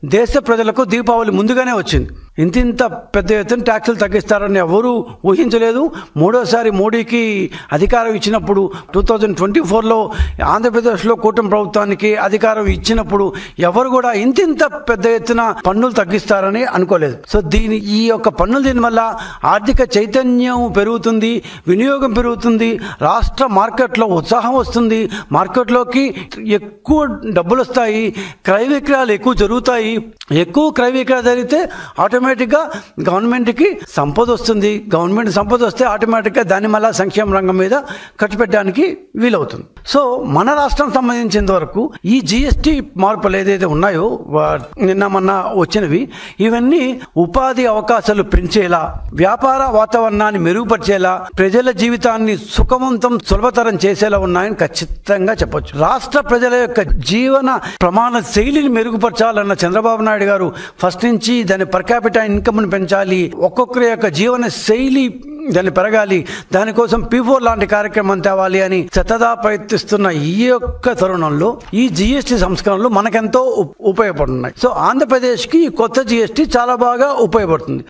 దేశ ప్రజలకు దీపావళి ముందుగానే వచ్చింది. ఇంత పెద్ద ఎత్తున ట్యాక్సులు తగ్గిస్తారని ఎవరూ ఊహించలేదు. మూడోసారి మోడీకి అధికారం ఇచ్చినప్పుడు 2024లో ఆంధ్రప్రదేశ్లో కూటమి ప్రభుత్వానికి అధికారం ఇచ్చినప్పుడు ఎవరు కూడా ఇంత పెద్ద ఎత్తున పన్నులు తగ్గిస్తారని అనుకోలేదు. సో ఈ యొక్క పన్నులు దీని వల్ల ఆర్థిక చైతన్యం పెరుగుతుంది, వినియోగం పెరుగుతుంది, రాష్ట్ర మార్కెట్లో ఉత్సాహం వస్తుంది, మార్కెట్లోకి ఎక్కువ డబ్బులు వస్తాయి, క్రయ విక్రయాలు ఎక్కువ జరుగుతాయి. ఎక్కువ క్రయ విక్రయాలు జరిగితే ఆటోమేటిక్గా గవర్నమెంట్కి సంపద వస్తుంది. గవర్నమెంట్ సంపద వస్తే ఆటోమేటిక్గా దాని మళ్ళా సంక్షేమ రంగం మీద ఖర్చు పెట్టడానికి వీలవుతుంది. సో మన రాష్ట్రం సంబంధించినంత వరకు ఈ జిఎస్టీ మార్పులు ఏదైతే ఉన్నాయో నిన్న మొన్న వచ్చినవి, ఇవన్నీ ఉపాధి అవకాశాలు పెంచేలా, వ్యాపార వాతావరణాన్ని మెరుగుపరిచేలా, ప్రజల జీవితాన్ని సుఖవంతం సులభతరం చేసేలా ఉన్నాయని ఖచ్చితంగా చెప్పొచ్చు. రాష్ట్ర ప్రజల యొక్క జీవన ప్రమాణ శైలిని మెరుగుపరచాలన్న చంద్రబాబు నాయుడు గారు ఫస్ట్ నుంచి దాని పర్ క్యాపిటల్ ఇన్కమ్ని పెంచాలి, ఒక్కొక్కరి యొక్క జీవన శైలి దాన్ని పెరగాలి, దానికోసం P4 లాంటి కార్యక్రమం తేవాలి అని సతదా ప్రయత్నిస్తున్న ఈ యొక్క తరుణంలో ఈ జిఎస్టీ సంస్కరణలు మనకెంతో ఉపయోగపడుతున్నాయి. సో ఆంధ్రప్రదేశ్కి కొత్త జిఎస్టీ చాలా బాగా ఉపయోగపడుతుంది.